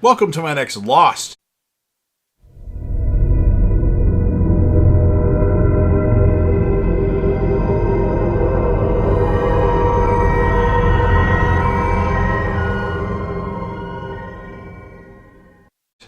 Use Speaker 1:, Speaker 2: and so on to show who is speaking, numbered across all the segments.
Speaker 1: Welcome to my next Lost.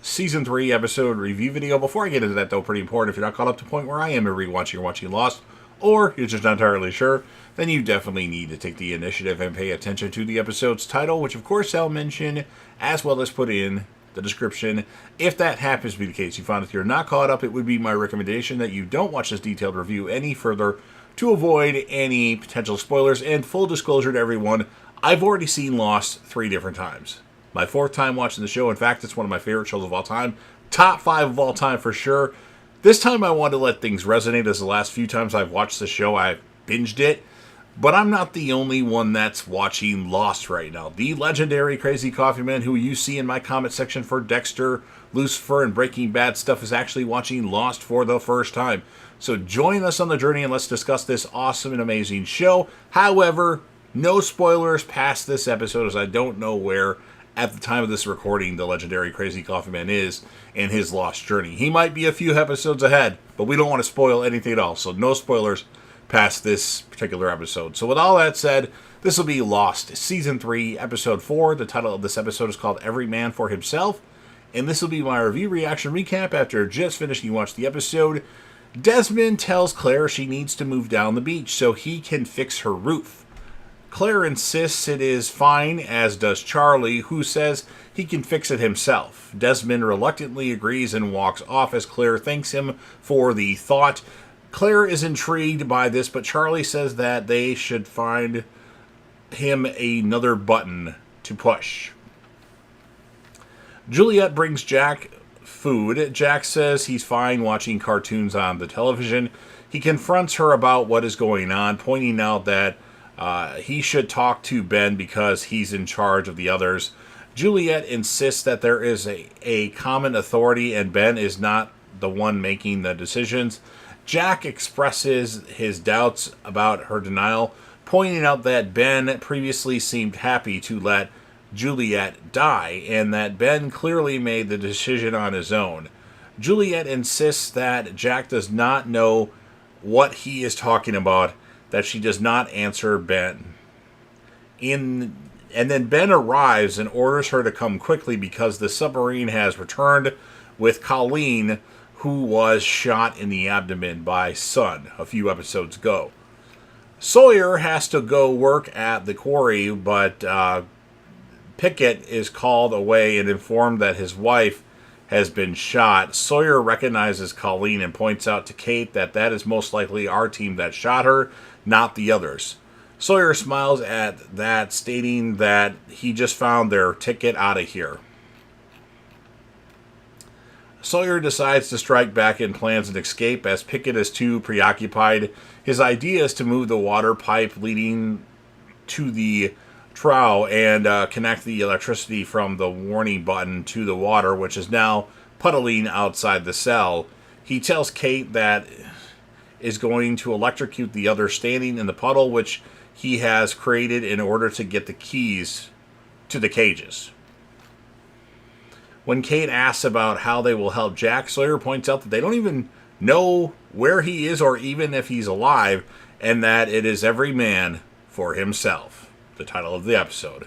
Speaker 1: Season 3 episode review video. Before I get into that, though, pretty important, if you're not caught up to the point where I am in rewatching or watching Lost, or you're just not entirely sure, then you definitely need to take the initiative and pay attention to the episode's title, which of course I'll mention, as well as put in the description. If that happens to be the case, you found if you're not caught up, it would be my recommendation that you don't watch this detailed review any further to avoid any potential spoilers. And full disclosure to everyone, I've already seen Lost 3 different times. My 4th time watching the show. In fact, it's one of my favorite shows of all time. Top 5 of all time for sure. This time I wanted to let things resonate, as the last few times I've watched the show, I've binged it. But I'm not the only one that's watching Lost right now. The legendary Crazy Coffee Man, who you see in my comment section for Dexter, Lucifer, and Breaking Bad stuff, is actually watching Lost for the first time. So join us on the journey and let's discuss this awesome and amazing show. However, no spoilers past this episode, as I don't know where, at the time of this recording, the legendary Crazy Coffee Man is in his Lost journey. He might be a few episodes ahead, but we don't want to spoil anything at all. So no spoilers past this particular episode. So with all that said, this will be Lost Season 3, Episode 4. The title of this episode is called Every Man for Himself. And this will be my review reaction recap after just finishing watching the episode. Desmond tells Claire she needs to move down the beach so he can fix her roof. Claire insists it is fine, as does Charlie, who says he can fix it himself. Desmond reluctantly agrees and walks off as Claire thanks him for the thought. Claire is intrigued by this, but Charlie says that they should find him another button to push. Juliet brings Jack food. Jack says he's fine watching cartoons on the television. He confronts her about what is going on, pointing out that he should talk to Ben because he's in charge of the others. Juliet insists that there is a common authority and Ben is not the one making the decisions. Jack expresses his doubts about her denial, pointing out that Ben previously seemed happy to let Juliet die and that Ben clearly made the decision on his own. Juliet insists that Jack does not know what he is talking about, that she does not answer Ben. And then Ben arrives and orders her to come quickly because the submarine has returned with Colleen, who was shot in the abdomen by Sun a few episodes ago. Sawyer has to go work at the quarry, but Pickett is called away and informed that his wife has been shot. Sawyer recognizes Colleen and points out to Kate that is most likely our team that shot her, not the others. Sawyer smiles at that, stating that he just found their ticket out of here. Sawyer decides to strike back and plans an escape as Pickett is too preoccupied. His idea is to move the water pipe leading to the trough and connect the electricity from the warning button to the water, which is now puddling outside the cell. He tells Kate that is going to electrocute the other standing in the puddle, which he has created in order to get the keys to the cages. When Kate asks about how they will help Jack, Sawyer points out that they don't even know where he is or even if he's alive, and that it is every man for himself, the title of the episode.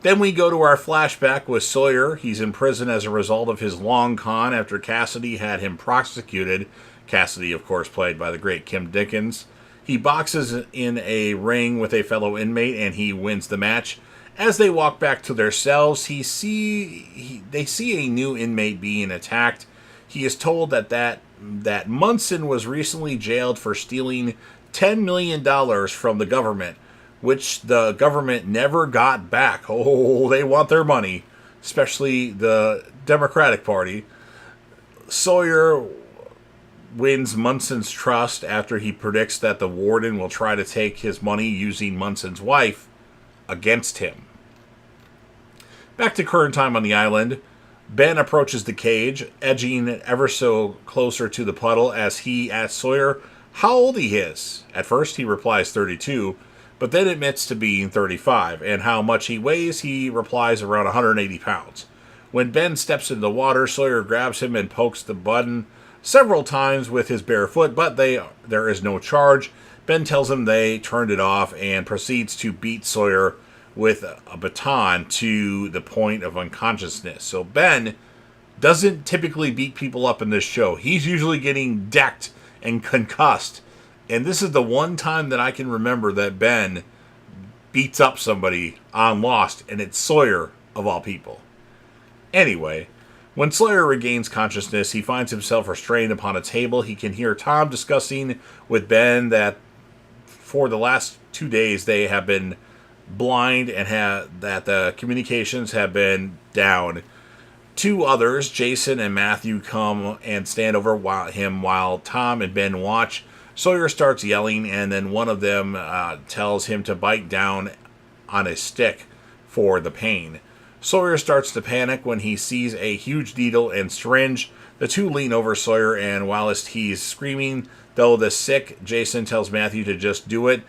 Speaker 1: Then we go to our flashback with Sawyer. He's in prison as a result of his long con after Cassidy had him prosecuted. Cassidy, of course, played by the great Kim Dickens. He boxes in a ring with a fellow inmate and he wins the match. As they walk back to their cells, they see a new inmate being attacked. He is told that Munson was recently jailed for stealing $10 million from the government, which the government never got back. Oh, they want their money, especially the Democratic Party. Sawyer wins Munson's trust after he predicts that the warden will try to take his money using Munson's wife against him. Back to current time on the island, Ben approaches the cage, edging ever so closer to the puddle as he asks Sawyer how old he is. At first he replies 32, but then admits to being 35, and how much he weighs, he replies around 180 pounds. When Ben steps into the water, Sawyer grabs him and pokes the button several times with his bare foot, but there is no charge. Ben tells him they turned it off and proceeds to beat Sawyer with a baton to the point of unconsciousness. So Ben doesn't typically beat people up in this show. He's usually getting decked and concussed. And this is the one time that I can remember that Ben beats up somebody on Lost, and it's Sawyer, of all people. Anyway, when Sawyer regains consciousness, he finds himself restrained upon a table. He can hear Tom discussing with Ben that for the last 2 days they have been blind and that the communications have been down. Two others, Jason and Matthew, come and stand over him while Tom and Ben watch. Sawyer starts yelling, and then one of them tells him to bite down on a stick for the pain. Sawyer starts to panic when he sees a huge needle and syringe. The two lean over Sawyer, and whilst he's screaming, though the sick, Jason tells Matthew to just do it,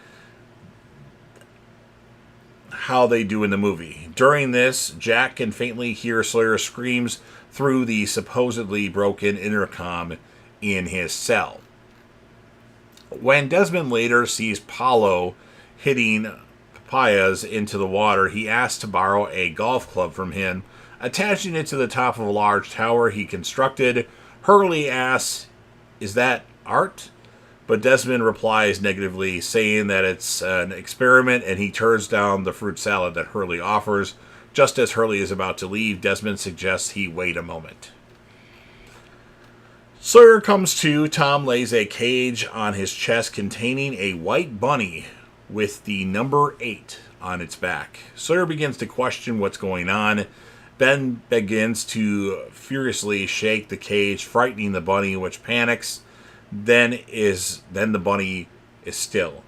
Speaker 1: how they do in the movie. During this, Jack can faintly hear Sawyer's screams through the supposedly broken intercom in his cell. When Desmond later sees Paulo hitting papayas into the water, he asks to borrow a golf club from him, attaching it to the top of a large tower he constructed. Hurley asks, "Is that art?" But Desmond replies negatively, saying that it's an experiment, and he turns down the fruit salad that Hurley offers. Just as Hurley is about to leave, Desmond suggests he wait a moment. Sawyer comes to. Tom lays a cage on his chest containing a white bunny with the number 8 on its back. Sawyer begins to question what's going on. Ben begins to furiously shake the cage, frightening the bunny, which panics. Then the bunny is still.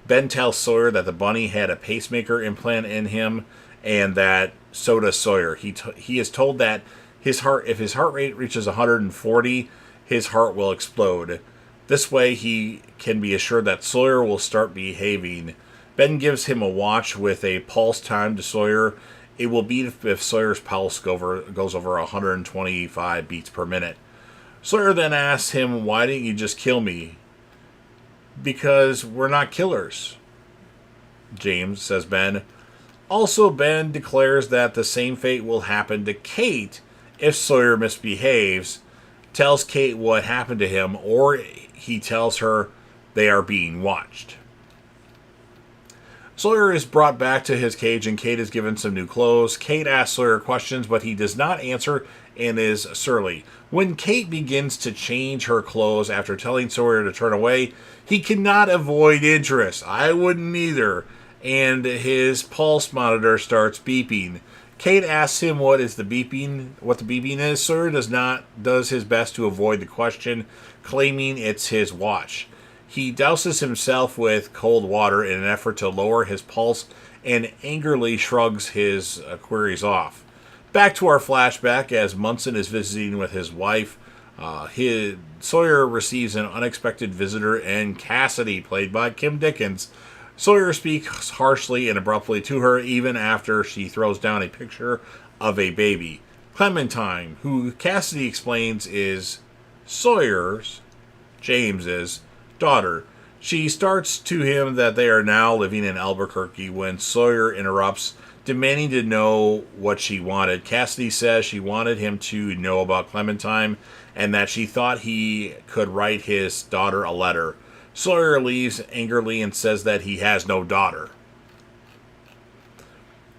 Speaker 1: Ben tells Sawyer that the bunny had a pacemaker implant in him, and that so does Sawyer. He is told that if his heart rate reaches 140, his heart will explode. This way, he can be assured that Sawyer will start behaving. Ben gives him a watch with a pulse time to Sawyer. It will beat if Sawyer's pulse goes over 125 beats per minute. Sawyer then asks him, "Why didn't you just kill me?" "Because we're not killers, James," says Ben. Also, Ben declares that the same fate will happen to Kate if Sawyer misbehaves, tells Kate what happened to him, or he tells her they are being watched. Sawyer is brought back to his cage, and Kate is given some new clothes. Kate asks Sawyer questions, but he does not answer and is surly. When Kate begins to change her clothes after telling Sawyer to turn away, he cannot avoid interest. I wouldn't either. And his pulse monitor starts beeping. Kate asks him what the beeping is. Sawyer does his best to avoid the question, claiming it's his watch. He douses himself with cold water in an effort to lower his pulse and angrily shrugs his queries off. Back to our flashback as Munson is visiting with his wife. Sawyer receives an unexpected visitor, and Cassidy, played by Kim Dickens. Sawyer speaks harshly and abruptly to her, even after she throws down a picture of a baby. Clementine, who Cassidy explains is James's daughter. She starts to him that they are now living in Albuquerque when Sawyer interrupts, demanding to know what she wanted. Cassidy says she wanted him to know about Clementine and that she thought he could write his daughter a letter. Sawyer leaves angrily and says that he has no daughter.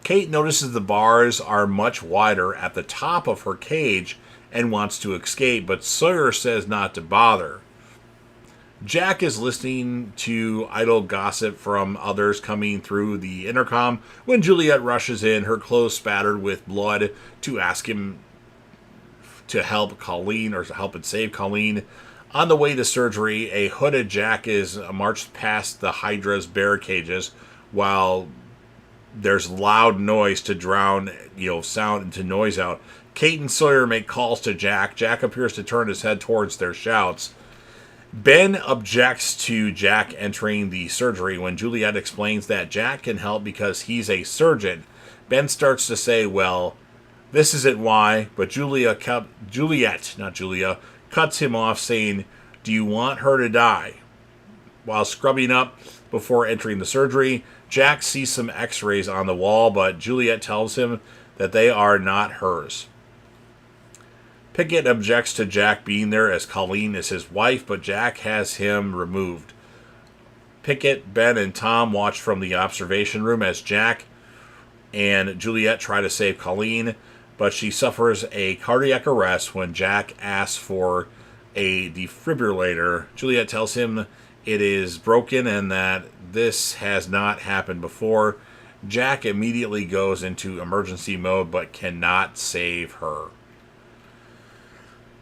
Speaker 1: Kate notices the bars are much wider at the top of her cage and wants to escape, but Sawyer says not to bother. Jack is listening to idle gossip from others coming through the intercom when Juliet rushes in, her clothes spattered with blood, to ask him to help Colleen or to help and save Colleen. On the way to surgery, a hooded Jack is marched past the Hydra's bear cages while there's loud noise to drown, sound into noise out. Kate and Sawyer make calls to Jack. Jack appears to turn his head towards their shouts. Ben objects to Jack entering the surgery when Juliet explains that Jack can help because he's a surgeon. Ben starts to say, well, This isn't why, but Juliet, not Julia, cuts him off saying, "Do you want her to die?" While scrubbing up before entering the surgery, Jack sees some x-rays on the wall, but Juliet tells him that they are not hers. Pickett objects to Jack being there as Colleen is his wife, but Jack has him removed. Pickett, Ben, and Tom watch from the observation room as Jack and Juliet try to save Colleen, but she suffers a cardiac arrest when Jack asks for a defibrillator. Juliet tells him it is broken and that this has not happened before. Jack immediately goes into emergency mode but cannot save her.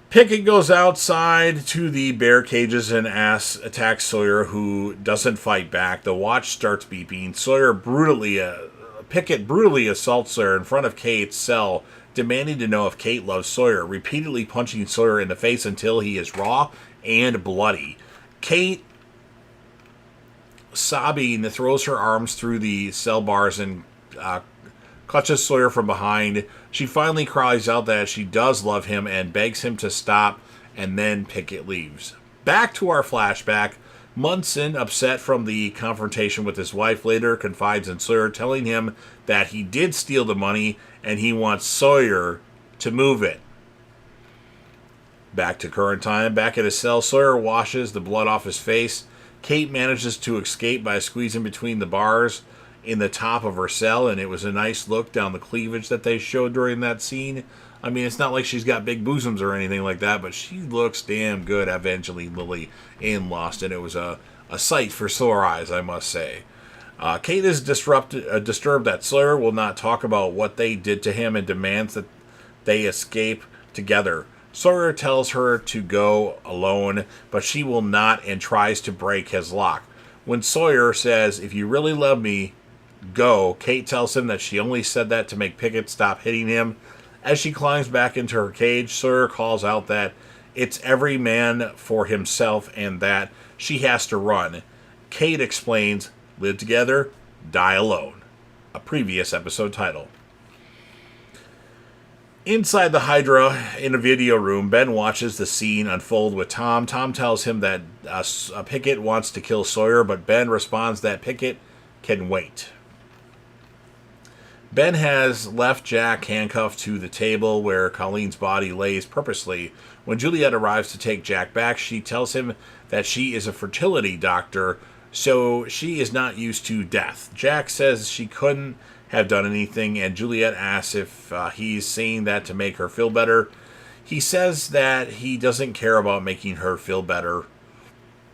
Speaker 1: Pickett goes outside to the bear cages and attacks Sawyer, who doesn't fight back. The watch starts beeping. Pickett brutally assaults Sawyer in front of Kate's cell, demanding to know if Kate loves Sawyer, repeatedly punching Sawyer in the face until he is raw and bloody. Kate, sobbing, throws her arms through the cell bars and clutches Sawyer from behind. She finally cries out that she does love him and begs him to stop, and then Pickett leaves. Back to our flashback. Munson, upset from the confrontation with his wife, later confides in Sawyer, telling him that he did steal the money and he wants Sawyer to move it. Back to current time. Back at his cell, Sawyer washes the blood off his face. Kate manages to escape by squeezing between the bars in the top of her cell, and it was a nice look down the cleavage that they showed during that scene. I mean, it's not like she's got big bosoms or anything like that, but she looks damn good, Evangeline Lilly in Lost, and it was a sight for sore eyes, I must say. Kate is disturbed that Sawyer will not talk about what they did to him and demands that they escape together. Sawyer tells her to go alone, but she will not and tries to break his lock. When Sawyer says, "If you really love me, go," Kate tells him that she only said that to make Pickett stop hitting him. As she climbs back into her cage, Sawyer calls out that it's every man for himself and that she has to run. Kate explains, "Live together, die alone," a previous episode title. Inside the Hydra, in a video room, Ben watches the scene unfold with Tom. Tom tells him that Pickett wants to kill Sawyer, but Ben responds that Pickett can wait. Ben has left Jack handcuffed to the table where Colleen's body lays purposely. When Juliet arrives to take Jack back, she tells him that she is a fertility doctor, so she is not used to death. Jack says she couldn't have done anything, and Juliet asks if he's saying that to make her feel better. He says that he doesn't care about making her feel better.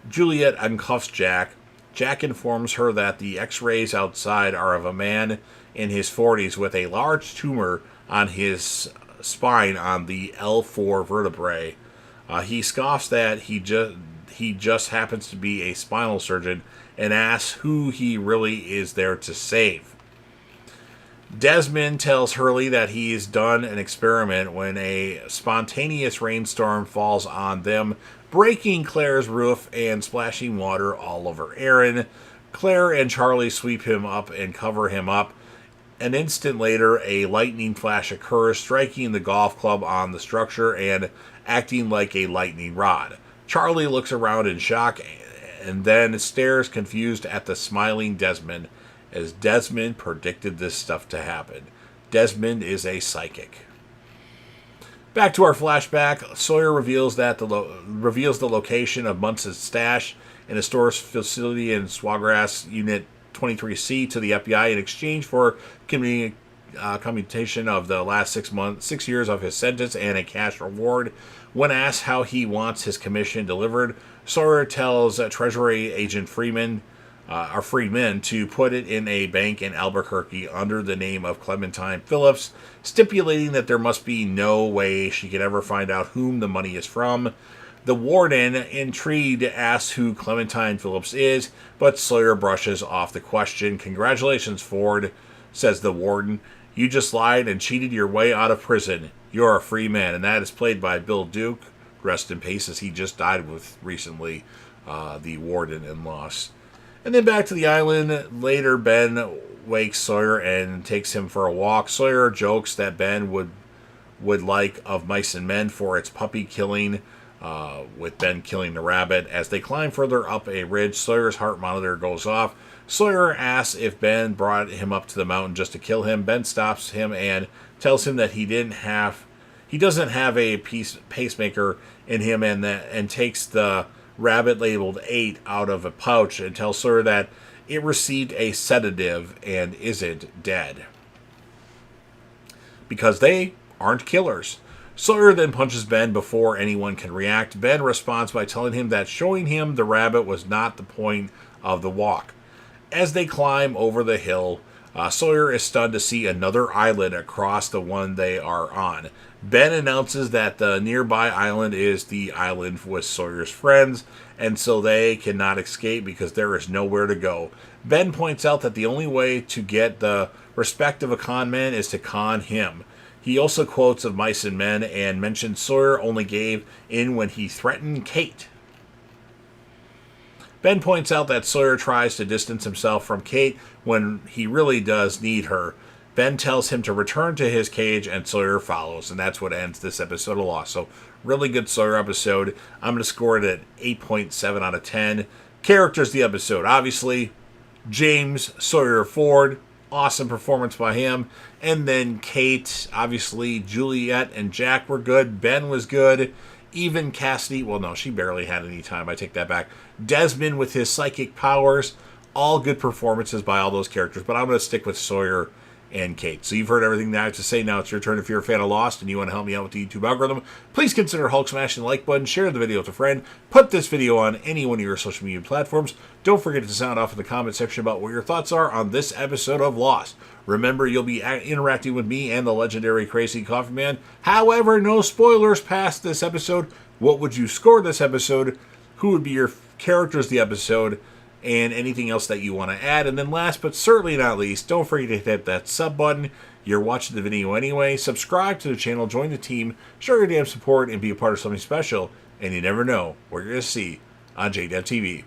Speaker 1: Juliet uncuffs Jack. Jack informs her that the x-rays outside are of a man in his 40s with a large tumor on his spine on the L4 vertebrae. He scoffs that he just happens to be a spinal surgeon and asks who he really is there to save. Desmond tells Hurley that he's done an experiment when a spontaneous rainstorm falls on them, breaking Claire's roof and splashing water all over Aaron. Claire and Charlie sweep him up and cover him up. An instant later, a lightning flash occurs, striking the golf club on the structure and acting like a lightning rod. Charlie looks around in shock and then stares confused at the smiling Desmond, as Desmond predicted this stuff to happen. Desmond is a psychic. Back to our flashback, Sawyer reveals the location of Munson's stash in a storage facility in Sawgrass Unit 23C to the FBI in exchange for commutation of the last 6 years of his sentence and a cash reward. When asked how he wants his commission delivered, Sawyer tells Treasury Agent Freeman to put it in a bank in Albuquerque under the name of Clementine Phillips, stipulating that there must be no way she could ever find out whom the money is from. The warden, intrigued, asks who Clementine Phillips is, but Sawyer brushes off the question. "Congratulations, Ford," says the warden. "You just lied and cheated your way out of prison. You're a free man," and that is played by Bill Duke. Rest in peace, as he just died with recently, the warden in Lost. And then back to the island. Later, Ben wakes Sawyer and takes him for a walk. Sawyer jokes that Ben would would like of Mice and Men for its puppy killing, with Ben killing the rabbit. As they climb further up a ridge, Sawyer's heart monitor goes off. Sawyer asks if Ben brought him up to the mountain just to kill him. Ben stops him and tells him that he doesn't have a pacemaker in him, and takes the rabbit labeled 8 out of a pouch and tells Sawyer that it received a sedative and isn't dead, because they aren't killers. Sawyer then punches Ben before anyone can react. Ben responds by telling him that showing him the rabbit was not the point of the walk. As they climb over the hill, Sawyer is stunned to see another island across the one they are on. Ben announces that the nearby island is the island with Sawyer's friends, and so they cannot escape because there is nowhere to go. Ben points out that the only way to get the respect of a con man is to con him. He also quotes of Mice and Men and mentions Sawyer only gave in when he threatened Kate. Ben points out that Sawyer tries to distance himself from Kate when he really does need her. Ben tells him to return to his cage, and Sawyer follows, and that's what ends this episode of Lost. So, really good Sawyer episode. I'm going to score it at 8.7 out of 10. Characters of the episode, obviously, James Sawyer Ford. Awesome performance by him. And then Kate, obviously, Juliet and Jack were good. Ben was good. Even Cassidy, well, no, she barely had any time. I take that back. Desmond with his psychic powers. All good performances by all those characters. But I'm going to stick with Sawyer and Kate. So you've heard everything that I have to say. Now it's your turn. If you're a fan of Lost and you want to help me out with the YouTube algorithm, please consider Hulk smashing the like button, share the video with a friend, put this video on any one of your social media platforms. Don't forget to sound off in the comment section about what your thoughts are on this episode of Lost. Remember, you'll be interacting with me and the legendary Crazy Coffee Man. However, no spoilers past this episode. What would you score this episode? Who would be your characters of the episode? And anything else that you want to add. And then last but certainly not least, don't forget to hit that sub button. You're watching the video anyway. Subscribe to the channel, join the team, show your damn support, and be a part of something special. And you never know what you're going to see on JDevTV.